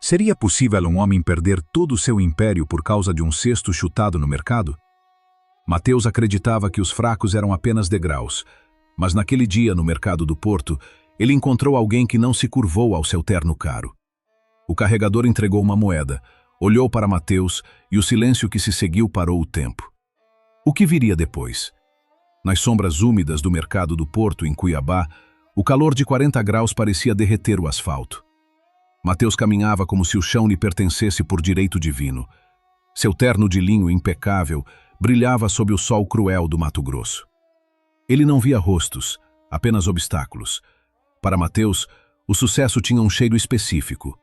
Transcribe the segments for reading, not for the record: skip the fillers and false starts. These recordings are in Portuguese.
Seria possível um homem perder todo o seu império por causa de um cesto chutado no mercado? Mateus acreditava que os fracos eram apenas degraus, mas naquele dia, no mercado do Porto, ele encontrou alguém que não se curvou ao seu terno caro. O carregador entregou uma moeda, olhou para Mateus e o silêncio que se seguiu parou o tempo. O que viria depois? Nas sombras úmidas do mercado do Porto, em Cuiabá, o calor de 40 graus parecia derreter o asfalto. Mateus caminhava como se o chão lhe pertencesse por direito divino. Seu terno de linho impecável brilhava sob o sol cruel do Mato Grosso. Ele não via rostos, apenas obstáculos. Para Mateus, o sucesso tinha um cheiro específico: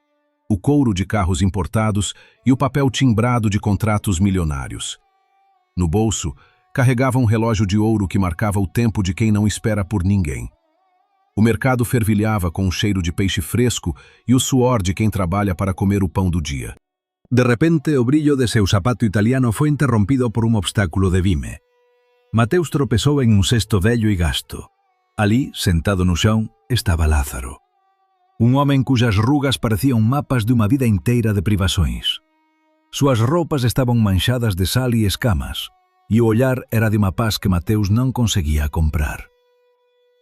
o couro de carros importados e o papel timbrado de contratos milionários. No bolso, carregava um relógio de ouro que marcava o tempo de quem não espera por ninguém. O mercado fervilhava com o cheiro de peixe fresco e o suor de quem trabalha para comer o pão do dia. De repente, o brillo de seu sapato italiano foi interrompido por um obstáculo de vime. Mateus tropeçou em um cesto velho e gasto. Ali, sentado no chão, estava Lázaro. Um homem cujas rugas pareciam mapas de uma vida inteira de privações. Suas roupas estavam manchadas de sal e escamas, e o olhar era de uma paz que Mateus não conseguia comprar.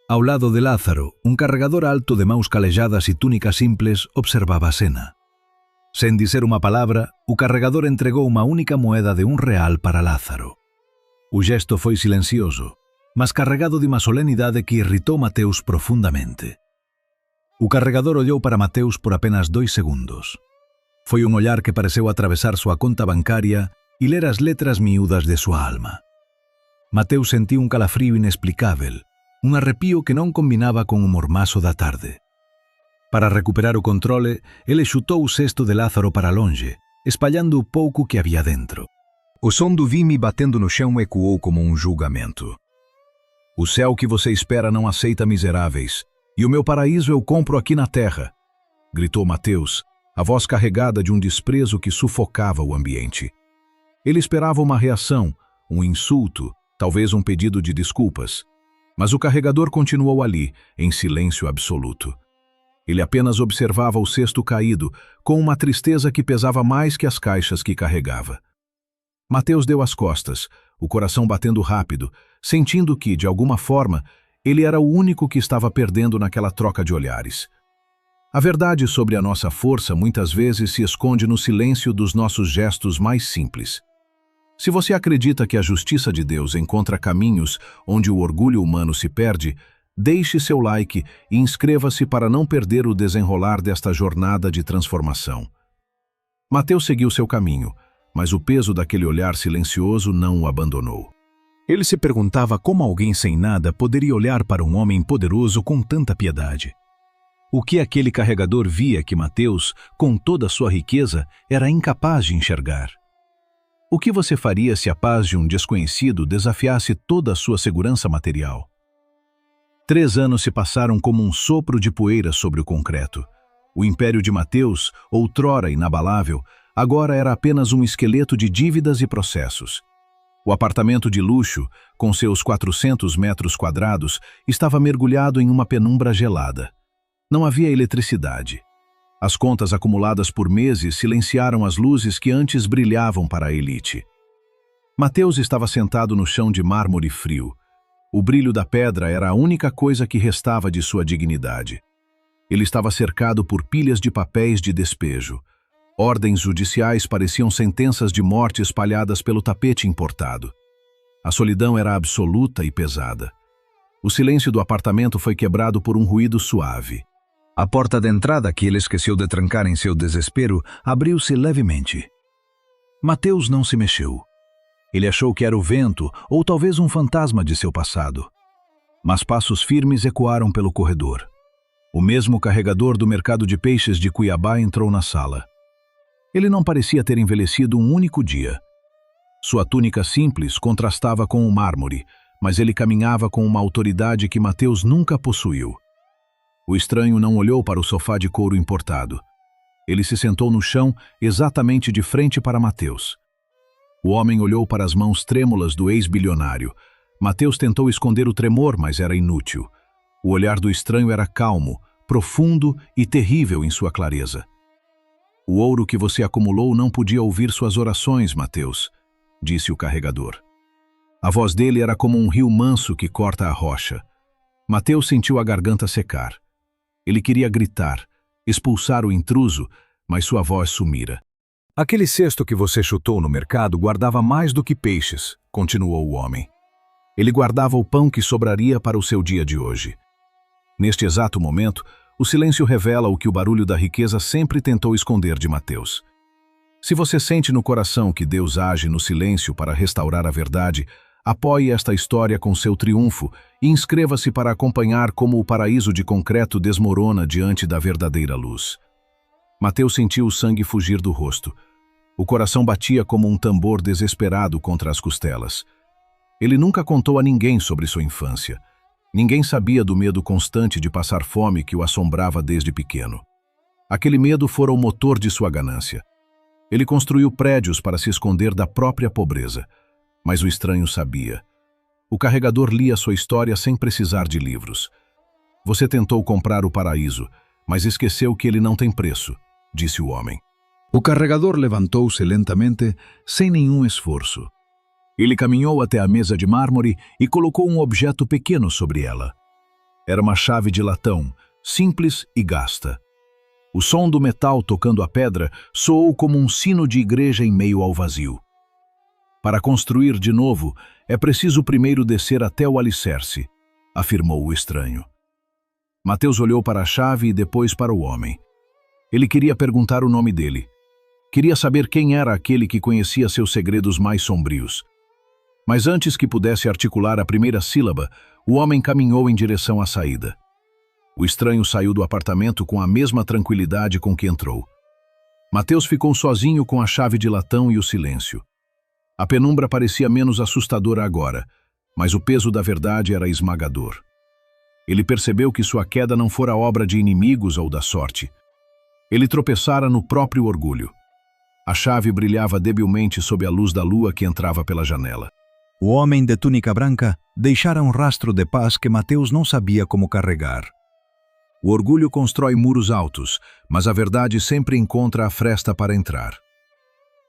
Ao lado de Lázaro, um carregador alto de mãos calejadas e túnica simples observava a cena. Sem dizer uma palavra, o carregador entregou uma única moeda de R$1 para Lázaro. O gesto foi silencioso, mas carregado de uma solenidade que irritou Mateus profundamente. O carregador olhou para Mateus por apenas 2 segundos. Foi um olhar que pareceu atravessar sua conta bancária e ler as letras miúdas de sua alma. Mateus sentiu um calafrio inexplicável, um arrepio que não combinava com o mormaço da tarde. Para recuperar o controle, ele chutou o cesto de Lázaro para longe, espalhando o pouco que havia dentro. O som do vime batendo no chão ecoou como um julgamento. O céu que você espera não aceita miseráveis, e o meu paraíso eu compro aqui na terra, gritou Mateus, a voz carregada de um desprezo que sufocava o ambiente. Ele esperava uma reação, um insulto, talvez um pedido de desculpas. Mas o carregador continuou ali, em silêncio absoluto. Ele apenas observava o cesto caído, com uma tristeza que pesava mais que as caixas que carregava. Mateus deu as costas, o coração batendo rápido, sentindo que, de alguma forma, ele era o único que estava perdendo naquela troca de olhares. A verdade sobre a nossa força muitas vezes se esconde no silêncio dos nossos gestos mais simples. Se você acredita que a justiça de Deus encontra caminhos onde o orgulho humano se perde, deixe seu like e inscreva-se para não perder o desenrolar desta jornada de transformação. Mateus seguiu seu caminho, mas o peso daquele olhar silencioso não o abandonou. Ele se perguntava como alguém sem nada poderia olhar para um homem poderoso com tanta piedade. O que aquele carregador via que Mateus, com toda a sua riqueza, era incapaz de enxergar? O que você faria se a paz de um desconhecido desafiasse toda a sua segurança material? 3 anos se passaram como um sopro de poeira sobre o concreto. O império de Mateus, outrora inabalável, agora era apenas um esqueleto de dívidas e processos. O apartamento de luxo, com seus 400 metros quadrados, estava mergulhado em uma penumbra gelada. Não havia eletricidade. As contas acumuladas por meses silenciaram as luzes que antes brilhavam para a elite. Mateus estava sentado no chão de mármore frio. O brilho da pedra era a única coisa que restava de sua dignidade. Ele estava cercado por pilhas de papéis de despejo. Ordens judiciais pareciam sentenças de morte espalhadas pelo tapete importado. A solidão era absoluta e pesada. O silêncio do apartamento foi quebrado por um ruído suave. A porta de entrada, que ele esqueceu de trancar em seu desespero, abriu-se levemente. Mateus não se mexeu. Ele achou que era o vento ou talvez um fantasma de seu passado. Mas passos firmes ecoaram pelo corredor. O mesmo carregador do mercado de peixes de Cuiabá entrou na sala. Ele não parecia ter envelhecido um único dia. Sua túnica simples contrastava com o mármore, mas ele caminhava com uma autoridade que Mateus nunca possuiu. O estranho não olhou para o sofá de couro importado. Ele se sentou no chão, exatamente de frente para Mateus. O homem olhou para as mãos trêmulas do ex-bilionário. Mateus tentou esconder o tremor, mas era inútil. O olhar do estranho era calmo, profundo e terrível em sua clareza. O ouro que você acumulou não podia ouvir suas orações, Mateus, disse o carregador. A voz dele era como um rio manso que corta a rocha. Mateus sentiu a garganta secar. Ele queria gritar, expulsar o intruso, mas sua voz sumira. Aquele cesto que você chutou no mercado guardava mais do que peixes, continuou o homem. Ele guardava o pão que sobraria para o seu dia de hoje. Neste exato momento, o silêncio revela o que o barulho da riqueza sempre tentou esconder de Mateus. Se você sente no coração que Deus age no silêncio para restaurar a verdade, apoie esta história com seu triunfo e inscreva-se para acompanhar como o paraíso de concreto desmorona diante da verdadeira luz. Mateus sentiu o sangue fugir do rosto. O coração batia como um tambor desesperado contra as costelas. Ele nunca contou a ninguém sobre sua infância. Ninguém sabia do medo constante de passar fome que o assombrava desde pequeno. Aquele medo fora o motor de sua ganância. Ele construiu prédios para se esconder da própria pobreza. Mas o estranho sabia. O carregador lia sua história sem precisar de livros. Você tentou comprar o paraíso, mas esqueceu que ele não tem preço, disse o homem. O carregador levantou-se lentamente, sem nenhum esforço. Ele caminhou até a mesa de mármore e colocou um objeto pequeno sobre ela. Era uma chave de latão, simples e gasta. O som do metal tocando a pedra soou como um sino de igreja em meio ao vazio. Para construir de novo, é preciso primeiro descer até o alicerce, afirmou o estranho. Mateus olhou para a chave e depois para o homem. Ele queria perguntar o nome dele. Queria saber quem era aquele que conhecia seus segredos mais sombrios. Mas antes que pudesse articular a primeira sílaba, o homem caminhou em direção à saída. O estranho saiu do apartamento com a mesma tranquilidade com que entrou. Mateus ficou sozinho com a chave de latão e o silêncio. A penumbra parecia menos assustadora agora, mas o peso da verdade era esmagador. Ele percebeu que sua queda não fora obra de inimigos ou da sorte. Ele tropeçara no próprio orgulho. A chave brilhava debilmente sob a luz da lua que entrava pela janela. O homem de túnica branca deixara um rastro de paz que Mateus não sabia como carregar. O orgulho constrói muros altos, mas a verdade sempre encontra a fresta para entrar.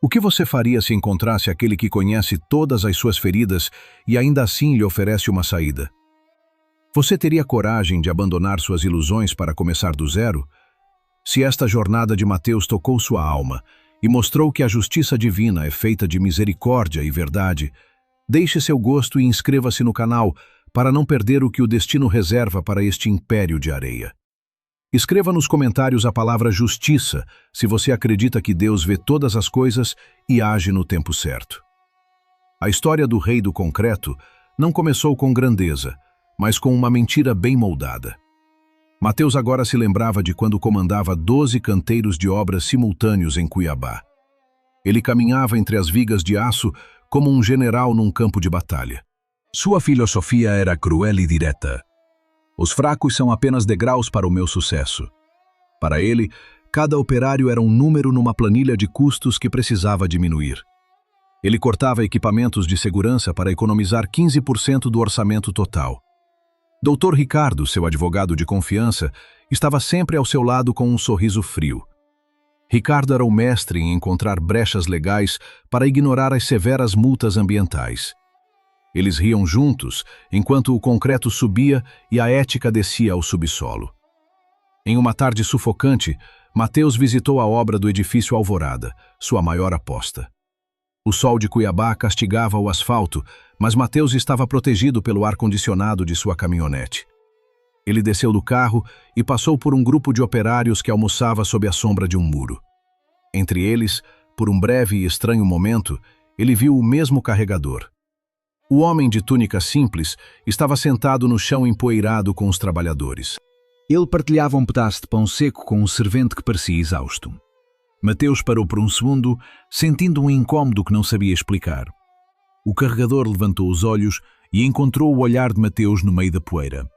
O que você faria se encontrasse aquele que conhece todas as suas feridas e ainda assim lhe oferece uma saída? Você teria coragem de abandonar suas ilusões para começar do zero? Se esta jornada de Mateus tocou sua alma e mostrou que a justiça divina é feita de misericórdia e verdade, deixe seu gosto e inscreva-se no canal para não perder o que o destino reserva para este império de areia. Escreva nos comentários a palavra justiça se você acredita que Deus vê todas as coisas e age no tempo certo. A história do rei do concreto não começou com grandeza, mas com uma mentira bem moldada. Mateus agora se lembrava de quando comandava 12 canteiros de obras simultâneos em Cuiabá. Ele caminhava entre as vigas de aço como um general num campo de batalha. Sua filosofia era cruel e direta. Os fracos são apenas degraus para o meu sucesso. Para ele, cada operário era um número numa planilha de custos que precisava diminuir. Ele cortava equipamentos de segurança para economizar 15% do orçamento total. Dr. Ricardo, seu advogado de confiança, estava sempre ao seu lado com um sorriso frio. Ricardo era o mestre em encontrar brechas legais para ignorar as severas multas ambientais. Eles riam juntos, enquanto o concreto subia e a ética descia ao subsolo. Em uma tarde sufocante, Mateus visitou a obra do edifício Alvorada, sua maior aposta. O sol de Cuiabá castigava o asfalto, mas Mateus estava protegido pelo ar-condicionado de sua caminhonete. Ele desceu do carro e passou por um grupo de operários que almoçava sob a sombra de um muro. Entre eles, por um breve e estranho momento, ele viu o mesmo carregador. O homem de túnica simples estava sentado no chão empoeirado com os trabalhadores. Ele partilhava um pedaço de pão seco com um servente que parecia exausto. Mateus parou por um segundo, sentindo um incômodo que não sabia explicar. O carregador levantou os olhos e encontrou o olhar de Mateus no meio da poeira.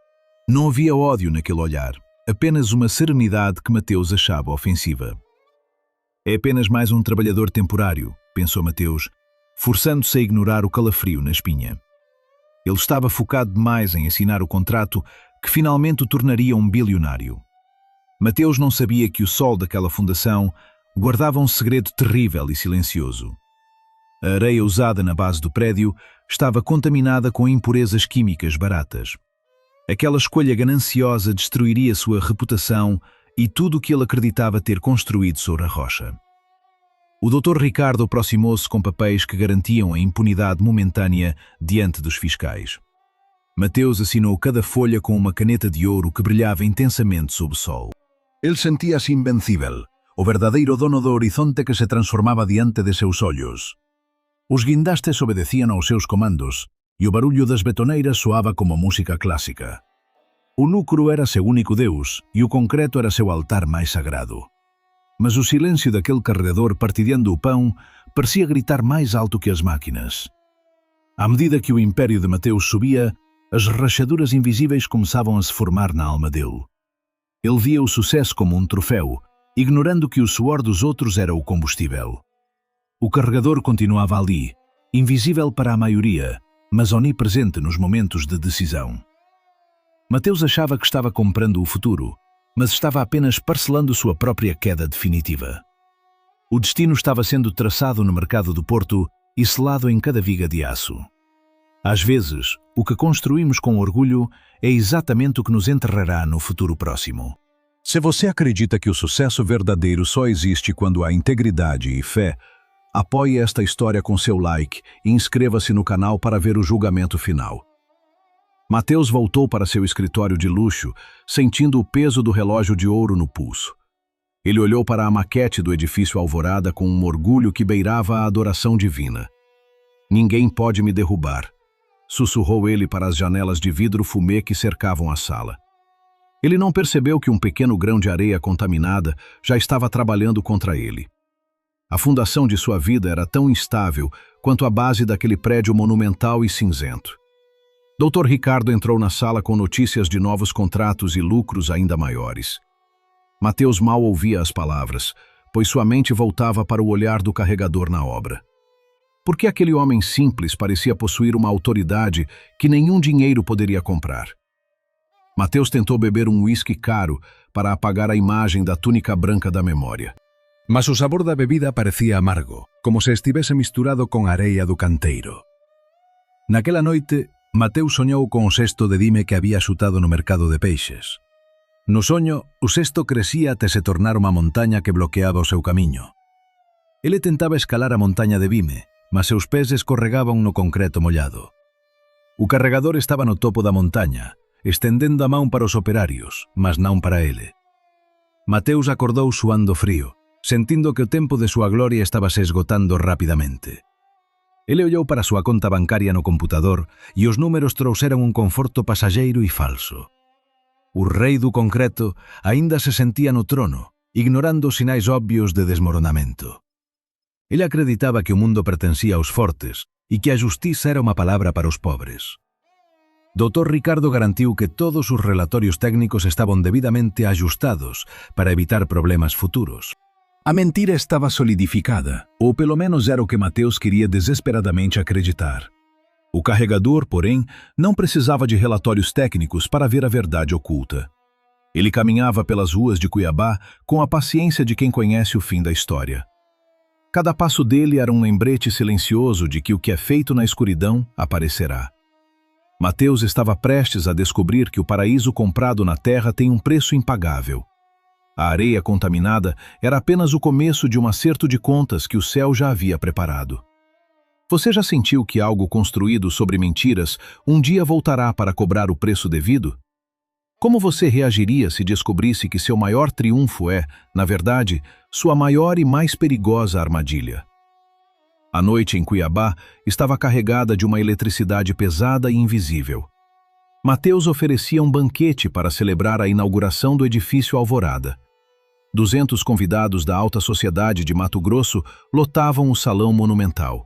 Não havia ódio naquele olhar, apenas uma serenidade que Mateus achava ofensiva. É apenas mais um trabalhador temporário, pensou Mateus, forçando-se a ignorar o calafrio na espinha. Ele estava focado demais em assinar o contrato que finalmente o tornaria um bilionário. Mateus não sabia que o sol daquela fundação, guardava um segredo terrível e silencioso. A areia usada na base do prédio estava contaminada com impurezas químicas baratas. Aquela escolha gananciosa destruiria sua reputação e tudo o que ele acreditava ter construído sobre a rocha. O Dr. Ricardo aproximou-se com papéis que garantiam a impunidade momentânea diante dos fiscais. Mateus assinou cada folha com uma caneta de ouro que brilhava intensamente sob o sol. Ele sentia-se invencível, o verdadeiro dono do horizonte que se transformava diante de seus olhos. Os guindastes obedeciam aos seus comandos e o barulho das betoneiras soava como música clássica. O lucro era seu único Deus e o concreto era seu altar mais sagrado. Mas o silêncio daquele carregador partilhando o pão parecia gritar mais alto que as máquinas. À medida que o império de Mateus subia, as rachaduras invisíveis começavam a se formar na alma dele. Ele via o sucesso como um troféu, ignorando que o suor dos outros era o combustível. O carregador continuava ali, invisível para a maioria, mas onipresente nos momentos de decisão. Mateus achava que estava comprando o futuro, mas estava apenas parcelando sua própria queda definitiva. O destino estava sendo traçado no mercado do Porto e selado em cada viga de aço. Às vezes, o que construímos com orgulho é exatamente o que nos enterrará no futuro próximo. Se você acredita que o sucesso verdadeiro só existe quando há integridade e fé, apoie esta história com seu like e inscreva-se no canal para ver o julgamento final. Mateus voltou para seu escritório de luxo, sentindo o peso do relógio de ouro no pulso. Ele olhou para a maquete do edifício Alvorada com um orgulho que beirava a adoração divina. "Ninguém pode me derrubar", sussurrou ele para as janelas de vidro fumê que cercavam a sala. Ele não percebeu que um pequeno grão de areia contaminada já estava trabalhando contra ele. A fundação de sua vida era tão instável quanto a base daquele prédio monumental e cinzento. Dr. Ricardo entrou na sala com notícias de novos contratos e lucros ainda maiores. Mateus mal ouvia as palavras, pois sua mente voltava para o olhar do carregador na obra. Por que aquele homem simples parecia possuir uma autoridade que nenhum dinheiro poderia comprar? Mateus tentou beber um uísque caro para apagar a imagem da túnica branca da memória. Mas o sabor da bebida parecia amargo, como se estivesse misturado com a areia do canteiro. Naquela noite, Mateus sonhou com o cesto de dime que había xutado no mercado de peixes. No soño, o cesto crecía até se tornar uma montaña que bloqueaba o seu camiño. Ele tentaba escalar a montaña de Vime, mas seus pés escorregaban no concreto mollado. O carregador estaba no topo da montaña, estendendo a mão para os operarios, mas non para ele. Mateus acordou suando frío, sentindo que o tempo de súa gloria estaba se esgotando rapidamente. Ele olhou para a súa conta bancaria no computador e os números trouxeran un conforto pasajeiro e falso. O rei do concreto aínda se sentía no trono, ignorando os sinais obvios de desmoronamento. Ele acreditaba que o mundo pertencía aos fortes e que a justiça era uma palavra para os pobres. Dr. Ricardo garantiu que todos os relatorios técnicos estaban debidamente ajustados para evitar problemas futuros. A mentira estava solidificada, ou pelo menos era o que Mateus queria desesperadamente acreditar. O carregador, porém, não precisava de relatórios técnicos para ver a verdade oculta. Ele caminhava pelas ruas de Cuiabá com a paciência de quem conhece o fim da história. Cada passo dele era um lembrete silencioso de que o que é feito na escuridão aparecerá. Mateus estava prestes a descobrir que o paraíso comprado na terra tem um preço impagável. A areia contaminada era apenas o começo de um acerto de contas que o céu já havia preparado. Você já sentiu que algo construído sobre mentiras um dia voltará para cobrar o preço devido? Como você reagiria se descobrisse que seu maior triunfo é, na verdade, sua maior e mais perigosa armadilha? A noite em Cuiabá estava carregada de uma eletricidade pesada e invisível. Mateus oferecia um banquete para celebrar a inauguração do edifício Alvorada. 200 convidados da alta sociedade de Mato Grosso lotavam o salão monumental.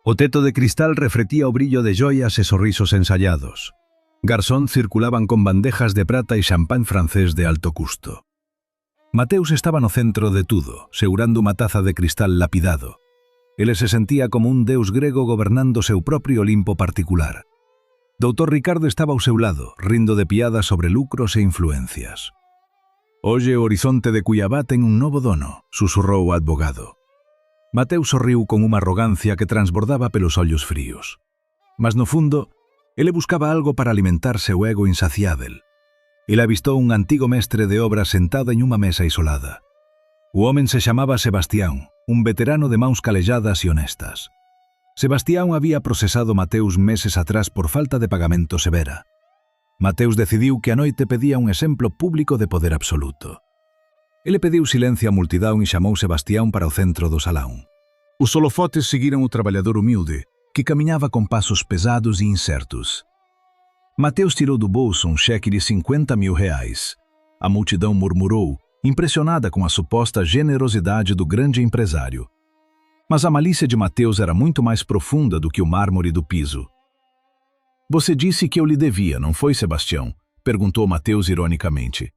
O teto de cristal refletia o brilho de joias e sorrisos ensayados. Garçons circulaban con bandejas de prata e champán francés de alto custo. Mateus estaba no centro de tudo, segurando uma taza de cristal lapidado. Ele se sentía como un deus grego gobernando seu propio Olimpo particular. Dr. Ricardo estaba ao seu lado, rindo de piadas sobre lucros e influencias. Hoje o horizonte de Cuiabá tem um novo dono, sussurrou o advogado. Mateus sorriu com uma arrogância que transbordava pelos olhos frios. Mas no fundo, ele buscava algo para alimentar seu ego insaciável. Ele avistou um antigo mestre de obras sentado em uma mesa isolada. O homem se chamava Sebastião, um veterano de mãos calejadas e honestas. Sebastião havia processado Mateus meses atrás por falta de pagamento severa. Mateus decidiu que a noite pedia um exemplo público de poder absoluto. Ele pediu silêncio à multidão e chamou Sebastião para o centro do salão. Os holofotes seguiram o trabalhador humilde, que caminhava com passos pesados e incertos. Mateus tirou do bolso um cheque de 50 mil reais. A multidão murmurou, impressionada com a suposta generosidade do grande empresário. Mas a malícia de Mateus era muito mais profunda do que o mármore do piso. Você disse que eu lhe devia, não foi, Sebastião? Perguntou Mateus ironicamente.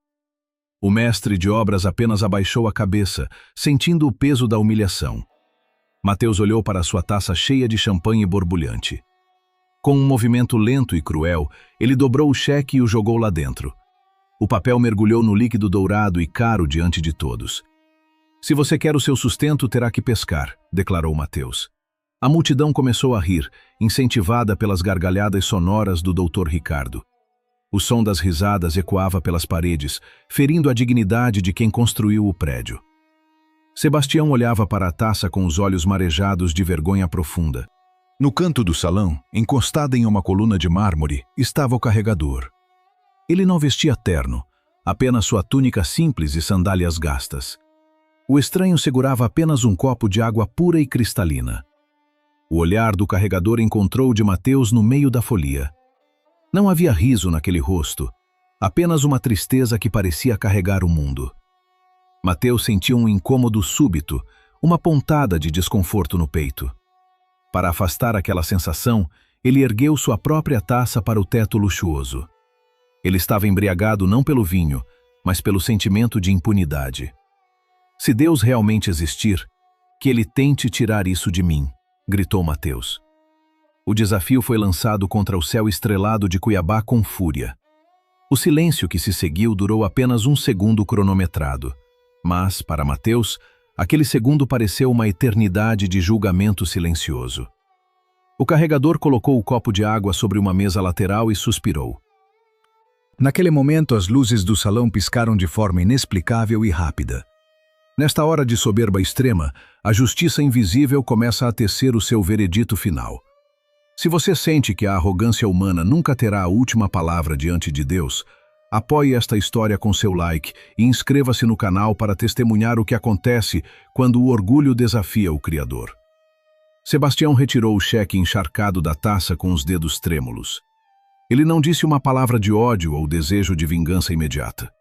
O mestre de obras apenas abaixou a cabeça, sentindo o peso da humilhação. Mateus olhou para sua taça cheia de champanhe borbulhante. Com um movimento lento e cruel, ele dobrou o cheque e o jogou lá dentro. O papel mergulhou no líquido dourado e caro diante de todos. Se você quer o seu sustento, terá que pescar, declarou Mateus. A multidão começou a rir, incentivada pelas gargalhadas sonoras do Dr. Ricardo. O som das risadas ecoava pelas paredes, ferindo a dignidade de quem construiu o prédio. Sebastião olhava para a taça com os olhos marejados de vergonha profunda. No canto do salão, encostado em uma coluna de mármore, estava o carregador. Ele não vestia terno, apenas sua túnica simples e sandálias gastas. O estranho segurava apenas um copo de água pura e cristalina. O olhar do carregador encontrou o de Mateus no meio da folia. Não havia riso naquele rosto, apenas uma tristeza que parecia carregar o mundo. Mateus sentiu um incômodo súbito, uma pontada de desconforto no peito. Para afastar aquela sensação, ele ergueu sua própria taça para o teto luxuoso. Ele estava embriagado não pelo vinho, mas pelo sentimento de impunidade. Se Deus realmente existir, que ele tente tirar isso de mim, gritou Mateus. O desafio foi lançado contra o céu estrelado de Cuiabá com fúria. O silêncio que se seguiu durou apenas um segundo cronometrado. Mas, para Mateus, aquele segundo pareceu uma eternidade de julgamento silencioso. O carregador colocou o copo de água sobre uma mesa lateral e suspirou. Naquele momento, as luzes do salão piscaram de forma inexplicável e rápida. Nesta hora de soberba extrema, a justiça invisível começa a tecer o seu veredito final. Se você sente que a arrogância humana nunca terá a última palavra diante de Deus, apoie esta história com seu like e inscreva-se no canal para testemunhar o que acontece quando o orgulho desafia o Criador. Sebastião retirou o cheque encharcado da taça com os dedos trêmulos. Ele não disse uma palavra de ódio ou desejo de vingança imediata.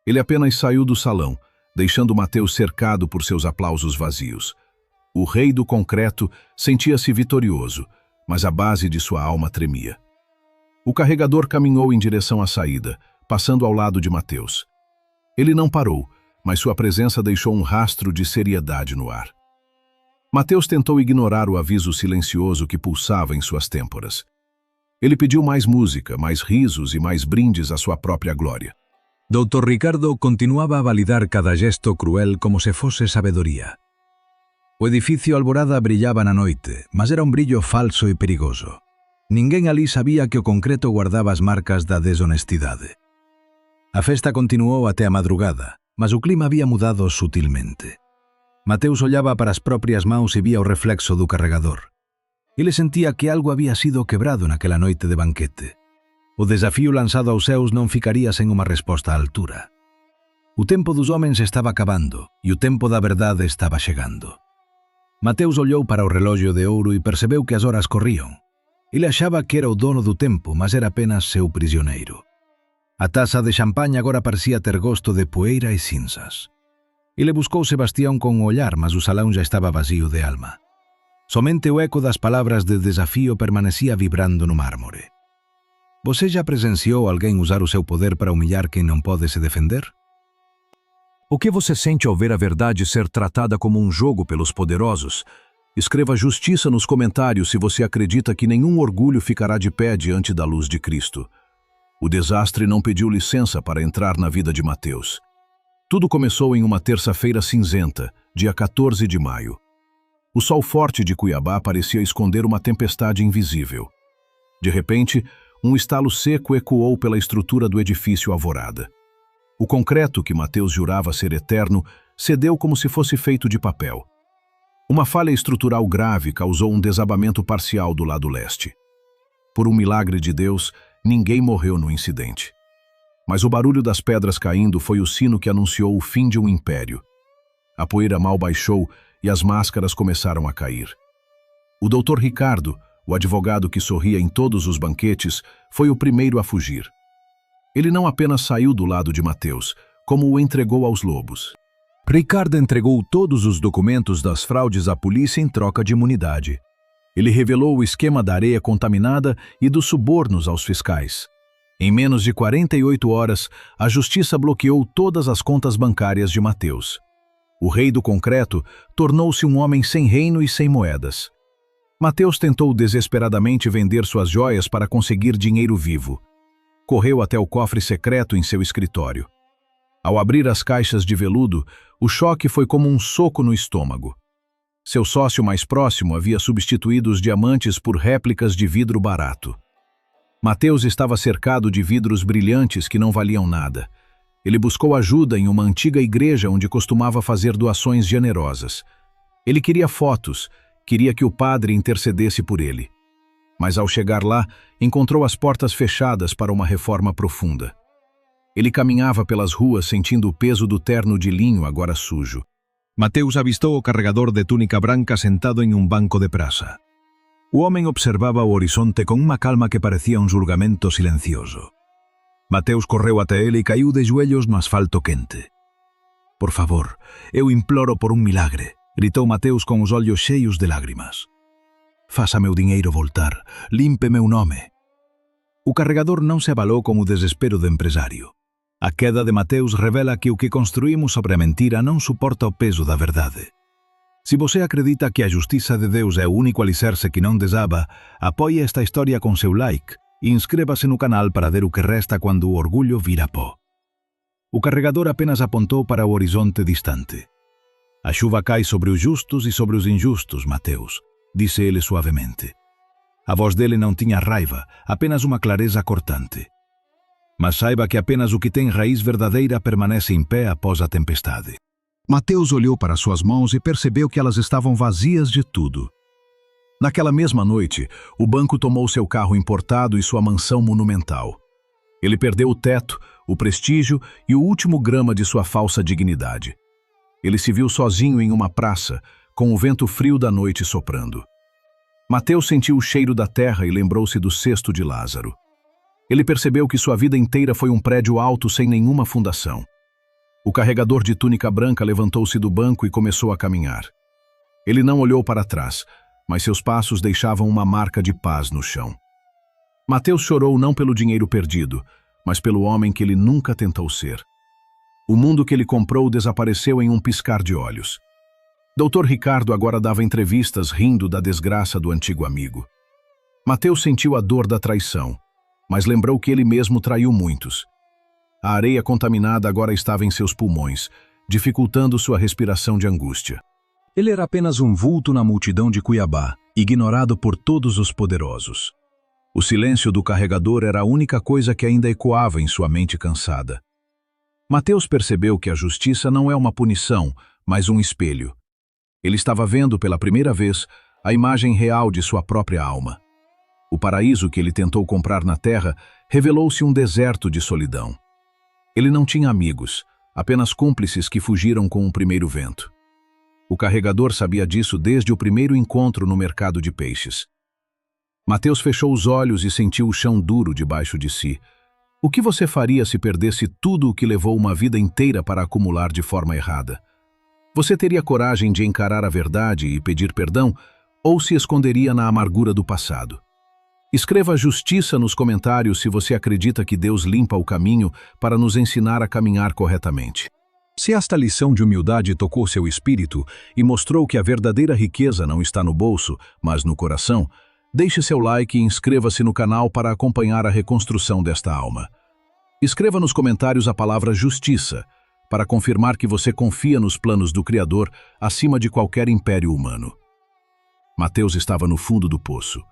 Ele apenas saiu do salão, deixando Mateus cercado por seus aplausos vazios. O rei do concreto sentia-se vitorioso, mas a base de sua alma tremia. O carregador caminhou em direção à saída, passando ao lado de Mateus. Ele não parou, mas sua presença deixou um rastro de seriedade no ar. Mateus tentou ignorar o aviso silencioso que pulsava em suas têmporas. Ele pediu mais música, mais risos e mais brindes à sua própria glória. Dr. Ricardo continuava a validar cada gesto cruel como se fosse sabedoria. O edifício Alvorada brillaba na noite, mas era um brillo falso e perigoso. Ninguém ali sabia que o concreto guardava as marcas da desonestidade. A festa continuou até a madrugada, mas o clima havia mudado sutilmente. Mateus olhava para as próprias mãos e via o reflexo do carregador. Ele sentia que algo havia sido quebrado naquela noite de banquete. O desafio lançado aos céus não ficaria sem uma resposta à altura. O tempo dos homens estava acabando e o tempo da verdade estava chegando. Mateus olhou para o relógio de ouro e percebeu que as horas corriam. Ele achava que era o dono do tempo, mas era apenas seu prisioneiro. A taça de champanhe agora parecia ter gosto de poeira e cinzas. Ele buscou Sebastião com o olhar, mas o salão já estava vazio de alma. Somente o eco das palavras de desafio permanecia vibrando no mármore. Você já presenciou alguém usar o seu poder para humilhar quem não pode se defender? O que você sente ao ver a verdade ser tratada como um jogo pelos poderosos? Escreva justiça nos comentários se você acredita que nenhum orgulho ficará de pé diante da luz de Cristo. O desastre não pediu licença para entrar na vida de Mateus. Tudo começou em uma terça-feira cinzenta, dia 14 de maio. O sol forte de Cuiabá parecia esconder uma tempestade invisível. De repente, um estalo seco ecoou pela estrutura do edifício Alvorada. O concreto, que Mateus jurava ser eterno, cedeu como se fosse feito de papel. Uma falha estrutural grave causou um desabamento parcial do lado leste. Por um milagre de Deus, ninguém morreu no incidente. Mas o barulho das pedras caindo foi o sino que anunciou o fim de um império. A poeira mal baixou e as máscaras começaram a cair. O doutor Ricardo, o advogado que sorria em todos os banquetes, foi o primeiro a fugir. Ele não apenas saiu do lado de Mateus, como o entregou aos lobos. Ricardo entregou todos os documentos das fraudes à polícia em troca de imunidade. Ele revelou o esquema da areia contaminada e dos subornos aos fiscais. Em menos de 48 horas, a justiça bloqueou todas as contas bancárias de Mateus. O rei do concreto tornou-se um homem sem reino e sem moedas. Mateus tentou desesperadamente vender suas joias para conseguir dinheiro vivo. Correu até o cofre secreto em seu escritório. Ao abrir as caixas de veludo, o choque foi como um soco no estômago. Seu sócio mais próximo havia substituído os diamantes por réplicas de vidro barato. Mateus estava cercado de vidros brilhantes que não valiam nada. Ele buscou ajuda em uma antiga igreja onde costumava fazer doações generosas. Ele queria fotos, queria que o padre intercedesse por ele. Mas ao chegar lá, encontrou as portas fechadas para uma reforma profunda. Ele caminhava pelas ruas sentindo o peso do terno de linho agora sujo. Mateus avistou o carregador de túnica branca sentado em um banco de praça. O homem observava o horizonte com uma calma que parecia um julgamento silencioso. Mateus correu até ele e caiu de joelhos no asfalto quente. «Por favor, eu imploro por um milagre», gritou Mateus com os olhos cheios de lágrimas. «Faça meu dinheiro voltar, limpe meu nome». O carregador não se abalou com o desespero do empresário. A queda de Mateus revela que o que construímos sobre a mentira não suporta o peso da verdade. Se você acredita que a justiça de Deus é o único alicerce que não desaba, apoie esta história com seu like e inscreva-se no canal para ver o que resta quando o orgulho vira pó. O carregador apenas apontou para o horizonte distante. A chuva cai sobre os justos e sobre os injustos, Mateus, disse ele suavemente. A voz dele não tinha raiva, apenas uma clareza cortante. Mas saiba que apenas o que tem raiz verdadeira permanece em pé após a tempestade. Mateus olhou para suas mãos e percebeu que elas estavam vazias de tudo. Naquela mesma noite, o banco tomou seu carro importado e sua mansão monumental. Ele perdeu o teto, o prestígio e o último grama de sua falsa dignidade. Ele se viu sozinho em uma praça, com o vento frio da noite soprando. Mateus sentiu o cheiro da terra e lembrou-se do cesto de Lázaro. Ele percebeu que sua vida inteira foi um prédio alto sem nenhuma fundação. O carregador de túnica branca levantou-se do banco e começou a caminhar. Ele não olhou para trás, mas seus passos deixavam uma marca de paz no chão. Mateus chorou não pelo dinheiro perdido, mas pelo homem que ele nunca tentou ser. O mundo que ele comprou desapareceu em um piscar de olhos. Dr. Ricardo agora dava entrevistas rindo da desgraça do antigo amigo. Mateus sentiu a dor da traição, mas lembrou que ele mesmo traiu muitos. A areia contaminada agora estava em seus pulmões, dificultando sua respiração de angústia. Ele era apenas um vulto na multidão de Cuiabá, ignorado por todos os poderosos. O silêncio do carregador era a única coisa que ainda ecoava em sua mente cansada. Mateus percebeu que a justiça não é uma punição, mas um espelho. Ele estava vendo pela primeira vez a imagem real de sua própria alma. O paraíso que ele tentou comprar na terra revelou-se um deserto de solidão. Ele não tinha amigos, apenas cúmplices que fugiram com o primeiro vento. O carregador sabia disso desde o primeiro encontro no mercado de peixes. Mateus fechou os olhos e sentiu o chão duro debaixo de si. O que você faria se perdesse tudo o que levou uma vida inteira para acumular de forma errada? Você teria coragem de encarar a verdade e pedir perdão, ou se esconderia na amargura do passado? Escreva justiça nos comentários se você acredita que Deus limpa o caminho para nos ensinar a caminhar corretamente. Se esta lição de humildade tocou seu espírito e mostrou que a verdadeira riqueza não está no bolso, mas no coração, deixe seu like e inscreva-se no canal para acompanhar a reconstrução desta alma. Escreva nos comentários a palavra justiça, para confirmar que você confia nos planos do Criador acima de qualquer império humano. Mateus estava no fundo do poço.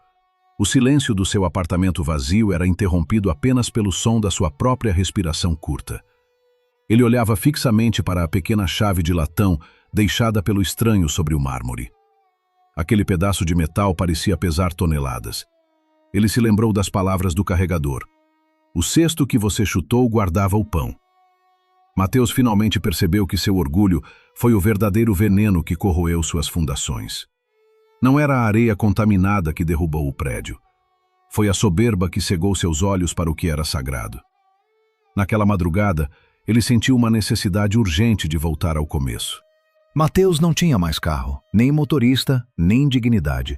O silêncio do seu apartamento vazio era interrompido apenas pelo som da sua própria respiração curta. Ele olhava fixamente para a pequena chave de latão deixada pelo estranho sobre o mármore. Aquele pedaço de metal parecia pesar toneladas. Ele se lembrou das palavras do carregador. O cesto que você chutou guardava o pão. Mateus finalmente percebeu que seu orgulho foi o verdadeiro veneno que corroeu suas fundações. Não era a areia contaminada que derrubou o prédio. Foi a soberba que cegou seus olhos para o que era sagrado. Naquela madrugada, ele sentiu uma necessidade urgente de voltar ao começo. Mateus não tinha mais carro, nem motorista, nem dignidade.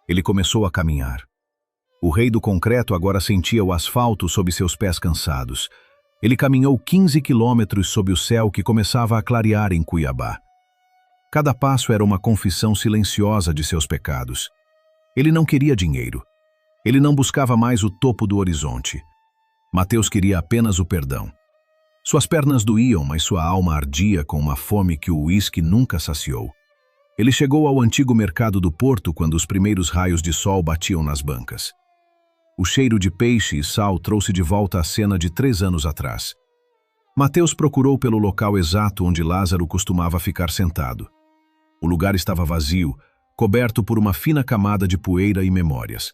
Ele começou a caminhar. O rei do concreto agora sentia o asfalto sob seus pés cansados. Ele caminhou 15 quilômetros sob o céu que começava a clarear em Cuiabá. Cada passo era uma confissão silenciosa de seus pecados. Ele não queria dinheiro. Ele não buscava mais o topo do horizonte. Mateus queria apenas o perdão. Suas pernas doíam, mas sua alma ardia com uma fome que o uísque nunca saciou. Ele chegou ao antigo mercado do Porto quando os primeiros raios de sol batiam nas bancas. O cheiro de peixe e sal trouxe de volta a cena de 3 anos atrás. Mateus procurou pelo local exato onde Lázaro costumava ficar sentado. O lugar estava vazio, coberto por uma fina camada de poeira e memórias.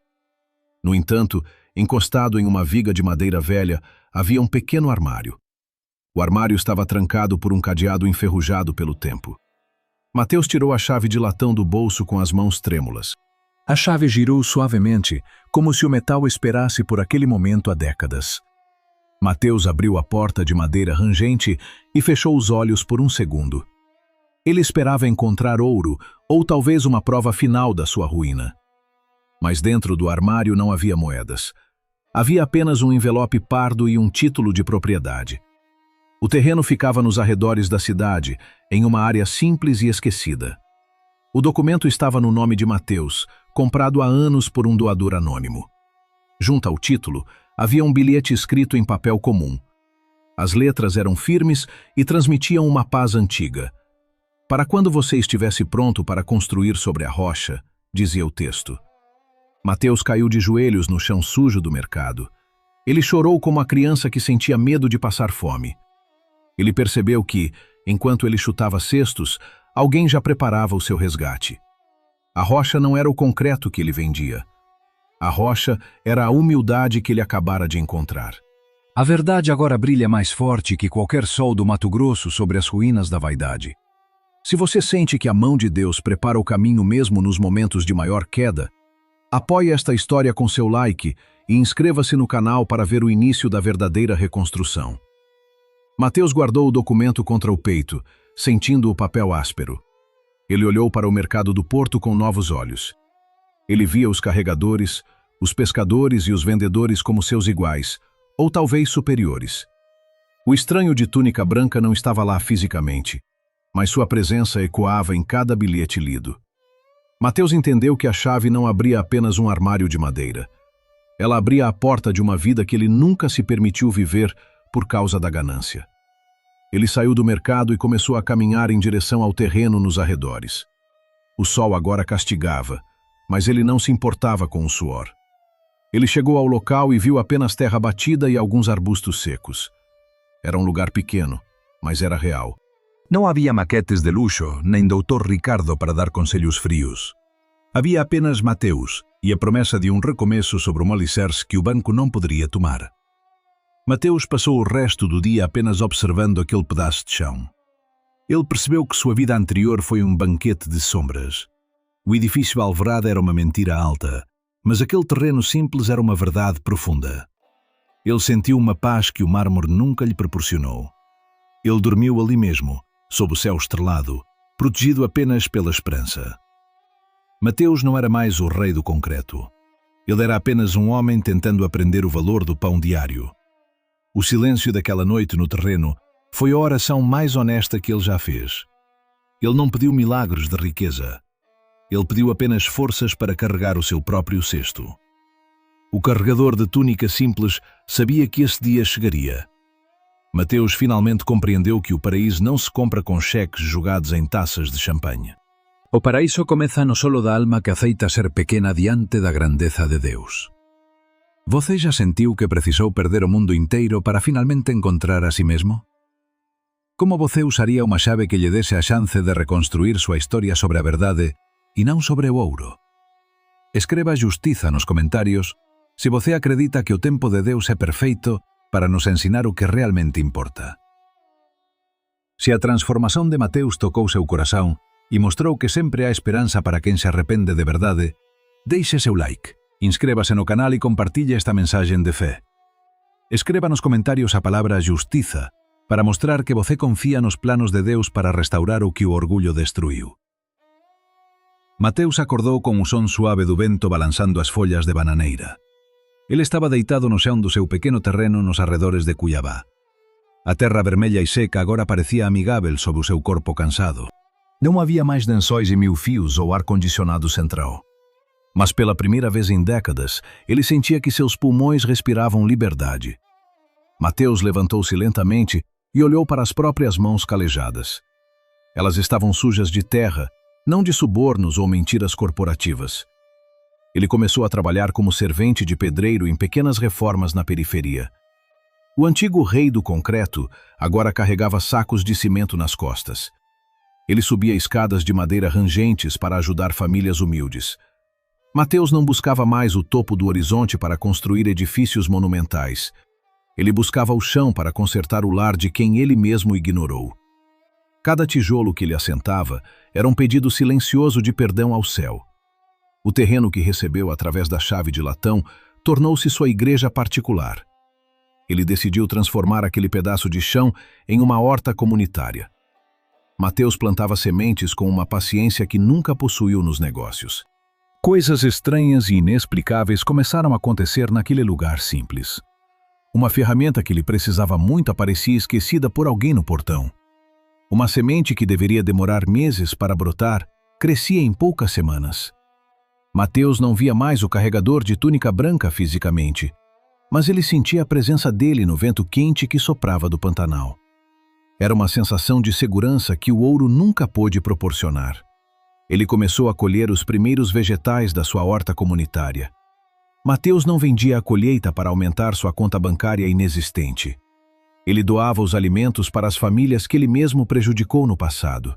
No entanto, encostado em uma viga de madeira velha, havia um pequeno armário. O armário estava trancado por um cadeado enferrujado pelo tempo. Mateus tirou a chave de latão do bolso com as mãos trêmulas. A chave girou suavemente, como se o metal esperasse por aquele momento há décadas. Mateus abriu a porta de madeira rangente e fechou os olhos por um segundo. Ele esperava encontrar ouro, ou talvez uma prova final da sua ruína. Mas dentro do armário não havia moedas. Havia apenas um envelope pardo e um título de propriedade. O terreno ficava nos arredores da cidade, em uma área simples e esquecida. O documento estava no nome de Mateus, comprado há anos por um doador anônimo. Junto ao título, havia um bilhete escrito em papel comum. As letras eram firmes e transmitiam uma paz antiga. Para quando você estivesse pronto para construir sobre a rocha, dizia o texto. Mateus caiu de joelhos no chão sujo do mercado. Ele chorou como a criança que sentia medo de passar fome. Ele percebeu que, enquanto ele chutava cestos, alguém já preparava o seu resgate. A rocha não era o concreto que ele vendia. A rocha era a humildade que ele acabara de encontrar. A verdade agora brilha mais forte que qualquer sol do Mato Grosso sobre as ruínas da vaidade. Se você sente que a mão de Deus prepara o caminho mesmo nos momentos de maior queda, apoie esta história com seu like e inscreva-se no canal para ver o início da verdadeira reconstrução. Mateus guardou o documento contra o peito, sentindo o papel áspero. Ele olhou para o mercado do Porto com novos olhos. Ele via os carregadores, os pescadores e os vendedores como seus iguais, ou talvez superiores. O estranho de túnica branca não estava lá fisicamente, mas sua presença ecoava em cada bilhete lido. Mateus entendeu que a chave não abria apenas um armário de madeira. Ela abria a porta de uma vida que ele nunca se permitiu viver por causa da ganância. Ele saiu do mercado e começou a caminhar em direção ao terreno nos arredores. O sol agora castigava, mas ele não se importava com o suor. Ele chegou ao local e viu apenas terra batida e alguns arbustos secos. Era um lugar pequeno, mas era real. Não havia maquetes de luxo, nem Dr. Ricardo para dar conselhos frios. Havia apenas Mateus e a promessa de um recomeço sobre um alicerce que o banco não poderia tomar. Mateus passou o resto do dia apenas observando aquele pedaço de chão. Ele percebeu que sua vida anterior foi um banquete de sombras. O edifício alvorada era uma mentira alta, mas aquele terreno simples era uma verdade profunda. Ele sentiu uma paz que o mármore nunca lhe proporcionou. Ele dormiu ali mesmo, sob o céu estrelado, protegido apenas pela esperança. Mateus não era mais o rei do concreto. Ele era apenas um homem tentando aprender o valor do pão diário. O silêncio daquela noite no terreno foi a oração mais honesta que ele já fez. Ele não pediu milagres de riqueza. Ele pediu apenas forças para carregar o seu próprio cesto. O carregador de túnica simples sabia que esse dia chegaria. Mateus finalmente compreendeu que o paraíso não se compra com cheques jogados em taças de champanhe. O paraíso comeza no solo da alma que aceita ser pequena diante da grandeza de Deus. Você já sentiu que precisou perder o mundo inteiro para finalmente encontrar a si mesmo? Como você usaría uma chave que lhe desse a chance de reconstruir sua história sobre a verdade e não sobre o ouro? Escreva justiça nos comentários se você acredita que o tempo de Deus é perfeito para nos ensinar o que realmente importa. Se a transformação de Mateus tocou seu coração e mostrou que sempre há esperança para quem se arrepende de verdade, deixe seu like, inscreva-se no canal e compartilhe esta mensagem de fé. Escreva nos comentários a palavra justiça para mostrar que você confia nos planos de Deus para restaurar o que o orgulho destruiu. Mateus acordou com o som suave do vento balançando as folhas de bananeira. Ele estava deitado no chão do seu pequeno terreno nos arredores de Cuiabá. A terra vermelha e seca agora parecia amigável sob o seu corpo cansado. Não havia mais lençóis e mil fios ou ar-condicionado central. Mas pela primeira vez em décadas, ele sentia que seus pulmões respiravam liberdade. Mateus levantou-se lentamente e olhou para as próprias mãos calejadas. Elas estavam sujas de terra, não de subornos ou mentiras corporativas. Ele começou a trabalhar como servente de pedreiro em pequenas reformas na periferia. O antigo rei do concreto agora carregava sacos de cimento nas costas. Ele subia escadas de madeira rangentes para ajudar famílias humildes. Mateus não buscava mais o topo do horizonte para construir edifícios monumentais. Ele buscava o chão para consertar o lar de quem ele mesmo ignorou. Cada tijolo que ele assentava era um pedido silencioso de perdão ao céu. O terreno que recebeu através da chave de latão tornou-se sua igreja particular. Ele decidiu transformar aquele pedaço de chão em uma horta comunitária. Mateus plantava sementes com uma paciência que nunca possuiu nos negócios. Coisas estranhas e inexplicáveis começaram a acontecer naquele lugar simples. Uma ferramenta que ele precisava muito aparecia esquecida por alguém no portão. Uma semente que deveria demorar meses para brotar crescia em poucas semanas. Mateus não via mais o carregador de túnica branca fisicamente, mas ele sentia a presença dele no vento quente que soprava do Pantanal. Era uma sensação de segurança que o ouro nunca pôde proporcionar. Ele começou a colher os primeiros vegetais da sua horta comunitária. Mateus não vendia a colheita para aumentar sua conta bancária inexistente. Ele doava os alimentos para as famílias que ele mesmo prejudicou no passado.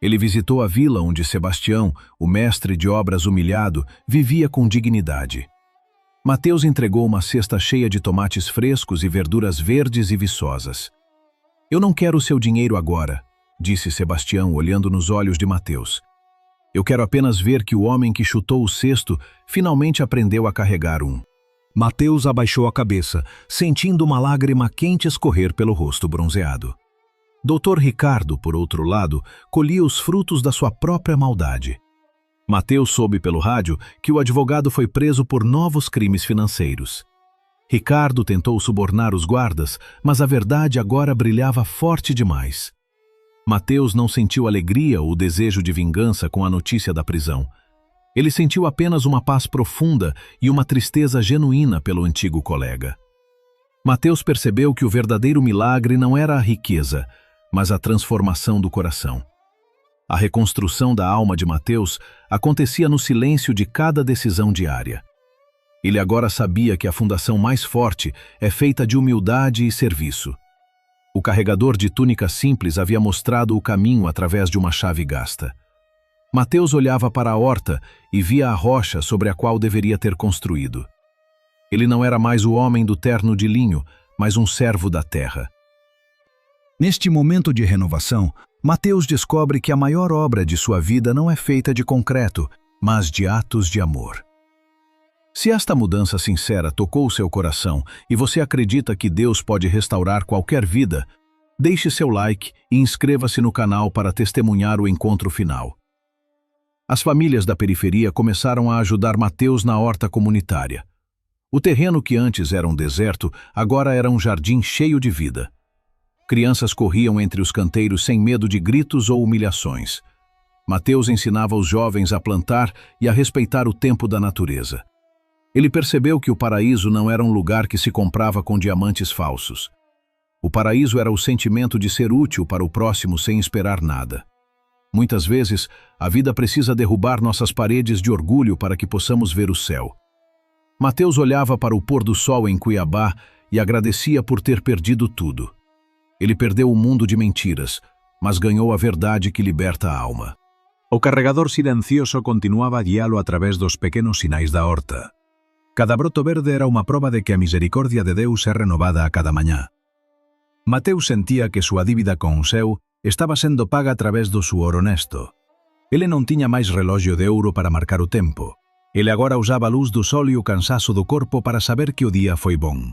Ele visitou a vila onde Sebastião, o mestre de obras humilhado, vivia com dignidade. Mateus entregou uma cesta cheia de tomates frescos e verduras verdes e viçosas. "Eu não quero o seu dinheiro agora", disse Sebastião, olhando nos olhos de Mateus. "Eu quero apenas ver que o homem que chutou o cesto finalmente aprendeu a carregar um." Mateus abaixou a cabeça, sentindo uma lágrima quente escorrer pelo rosto bronzeado. Dr. Ricardo, por outro lado, colhia os frutos da sua própria maldade. Mateus soube pelo rádio que o advogado foi preso por novos crimes financeiros. Ricardo tentou subornar os guardas, mas a verdade agora brilhava forte demais. Mateus não sentiu alegria ou desejo de vingança com a notícia da prisão. Ele sentiu apenas uma paz profunda e uma tristeza genuína pelo antigo colega. Mateus percebeu que o verdadeiro milagre não era a riqueza, mas a transformação do coração. A reconstrução da alma de Mateus acontecia no silêncio de cada decisão diária. Ele agora sabia que a fundação mais forte é feita de humildade e serviço. O carregador de túnica simples havia mostrado o caminho através de uma chave gasta. Mateus olhava para a horta e via a rocha sobre a qual deveria ter construído. Ele não era mais o homem do terno de linho, mas um servo da terra. Neste momento de renovação, Mateus descobre que a maior obra de sua vida não é feita de concreto, mas de atos de amor. Se esta mudança sincera tocou seu coração e você acredita que Deus pode restaurar qualquer vida, deixe seu like e inscreva-se no canal para testemunhar o encontro final. As famílias da periferia começaram a ajudar Mateus na horta comunitária. O terreno que antes era um deserto, agora era um jardim cheio de vida. Crianças corriam entre os canteiros sem medo de gritos ou humilhações. Mateus ensinava os jovens a plantar e a respeitar o tempo da natureza. Ele percebeu que o paraíso não era um lugar que se comprava com diamantes falsos. O paraíso era o sentimento de ser útil para o próximo sem esperar nada. Muitas vezes, a vida precisa derrubar nossas paredes de orgulho para que possamos ver o céu. Mateus olhava para o pôr do sol em Cuiabá e agradecia por ter perdido tudo. Ele perdeu o mundo de mentiras, mas ganhou a verdade que liberta a alma. O carregador silencioso continuaba a guiá-lo a través dos pequenos sinais da horta. Cada broto verde era uma prova de que a misericórdia de Deus é renovada a cada manhã. Mateus sentia que sua dívida con o céu estaba sendo paga a través do suor honesto. Ele non tiña máis relógio de ouro para marcar o tempo. Ele agora usaba a luz do sol e o cansazo do corpo para saber que o día foi bon.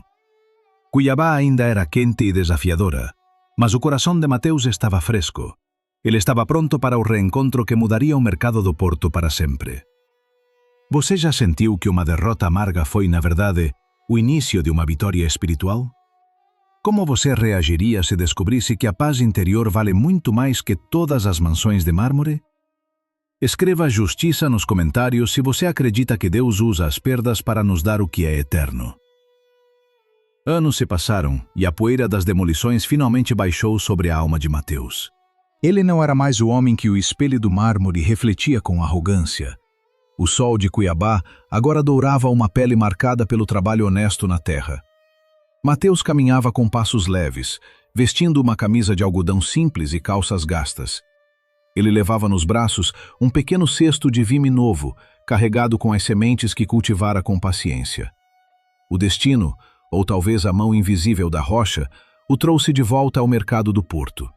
Cuiabá aínda era quente e desafiadora, mas o corazón de Mateus estaba fresco. Ele estaba pronto para o reencontro que mudaría o mercado do Porto para sempre. Você já sentiu que uma derrota amarga foi, na verdade, o início de uma vitória espiritual? Como você reagiria se descobrisse que a paz interior vale muito mais que todas as mansões de mármore? Escreva justiça nos comentários se você acredita que Deus usa as perdas para nos dar o que é eterno. Anos se passaram e a poeira das demolições finalmente baixou sobre a alma de Mateus. Ele não era mais o homem que o espelho do mármore refletia com arrogância. O sol de Cuiabá agora dourava uma pele marcada pelo trabalho honesto na terra. Mateus caminhava com passos leves, vestindo uma camisa de algodão simples e calças gastas. Ele levava nos braços um pequeno cesto de vime novo, carregado com as sementes que cultivara com paciência. O destino, ou talvez a mão invisível da rocha, o trouxe de volta ao mercado do Porto.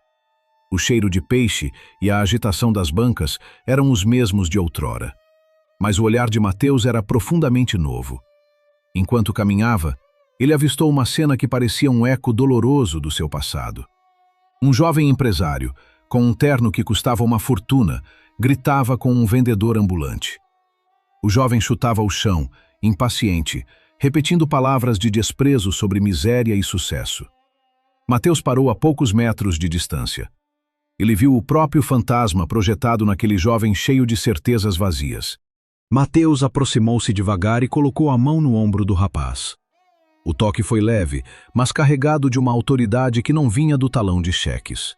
O cheiro de peixe e a agitação das bancas eram os mesmos de outrora. Mas o olhar de Mateus era profundamente novo. Enquanto caminhava, ele avistou uma cena que parecia um eco doloroso do seu passado. Um jovem empresário, com um terno que custava uma fortuna, gritava com um vendedor ambulante. O jovem chutava o chão, impaciente, repetindo palavras de desprezo sobre miséria e sucesso. Mateus parou a poucos metros de distância. Ele viu o próprio fantasma projetado naquele jovem cheio de certezas vazias. Mateus aproximou-se devagar e colocou a mão no ombro do rapaz. O toque foi leve, mas carregado de uma autoridade que não vinha do talão de cheques.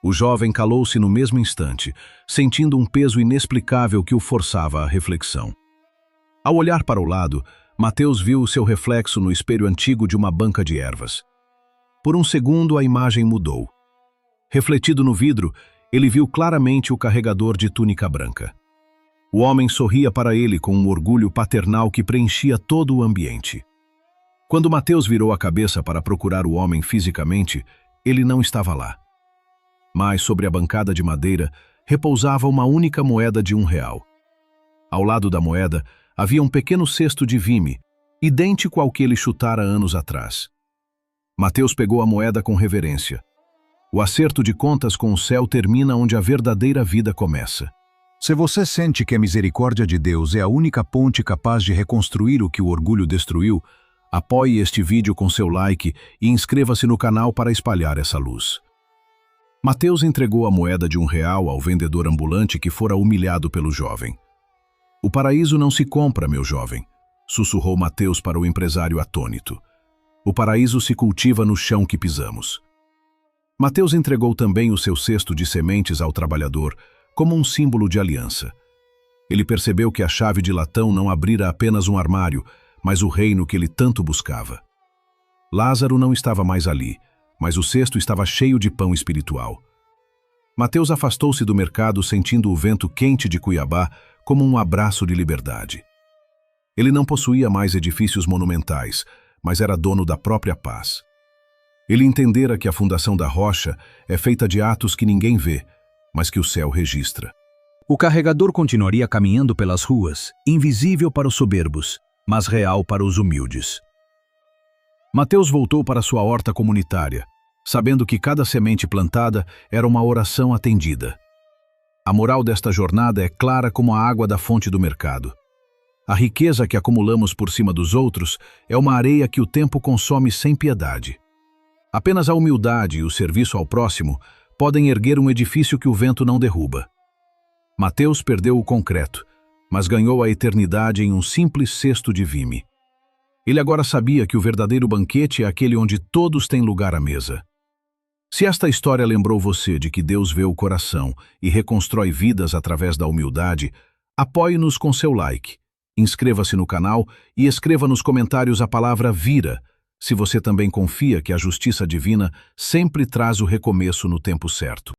O jovem calou-se no mesmo instante, sentindo um peso inexplicável que o forçava à reflexão. Ao olhar para o lado, Mateus viu o seu reflexo no espelho antigo de uma banca de ervas. Por um segundo a imagem mudou. Refletido no vidro, ele viu claramente o carregador de túnica branca. O homem sorria para ele com um orgulho paternal que preenchia todo o ambiente. Quando Mateus virou a cabeça para procurar o homem fisicamente, ele não estava lá. Mas sobre a bancada de madeira repousava uma única moeda de R$1. Ao lado da moeda havia um pequeno cesto de vime, idêntico ao que ele chutara anos atrás. Mateus pegou a moeda com reverência. O acerto de contas com o céu termina onde a verdadeira vida começa. Se você sente que a misericórdia de Deus é a única ponte capaz de reconstruir o que o orgulho destruiu, apoie este vídeo com seu like e inscreva-se no canal para espalhar essa luz. Mateus entregou a moeda de R$1 ao vendedor ambulante que fora humilhado pelo jovem. O paraíso não se compra, meu jovem, sussurrou Mateus para o empresário atônito. O paraíso se cultiva no chão que pisamos. Mateus entregou também o seu cesto de sementes ao trabalhador, como um símbolo de aliança. Ele percebeu que a chave de latão não abrira apenas um armário, mas o reino que ele tanto buscava. Lázaro não estava mais ali, mas o cesto estava cheio de pão espiritual. Mateus afastou-se do mercado sentindo o vento quente de Cuiabá como um abraço de liberdade. Ele não possuía mais edifícios monumentais, mas era dono da própria paz. Ele entendera que a fundação da rocha é feita de atos que ninguém vê, mas que o céu registra. O carregador continuaria caminhando pelas ruas, invisível para os soberbos, mas real para os humildes. Mateus voltou para sua horta comunitária, sabendo que cada semente plantada era uma oração atendida. A moral desta jornada é clara como a água da fonte do mercado. A riqueza que acumulamos por cima dos outros é uma areia que o tempo consome sem piedade. Apenas a humildade e o serviço ao próximo podem erguer um edifício que o vento não derruba. Mateus perdeu o concreto, mas ganhou a eternidade em um simples cesto de vime. Ele agora sabia que o verdadeiro banquete é aquele onde todos têm lugar à mesa. Se esta história lembrou você de que Deus vê o coração e reconstrói vidas através da humildade, apoie-nos com seu like, inscreva-se no canal e escreva nos comentários a palavra VIRA, se você também confia que a justiça divina sempre traz o recomeço no tempo certo.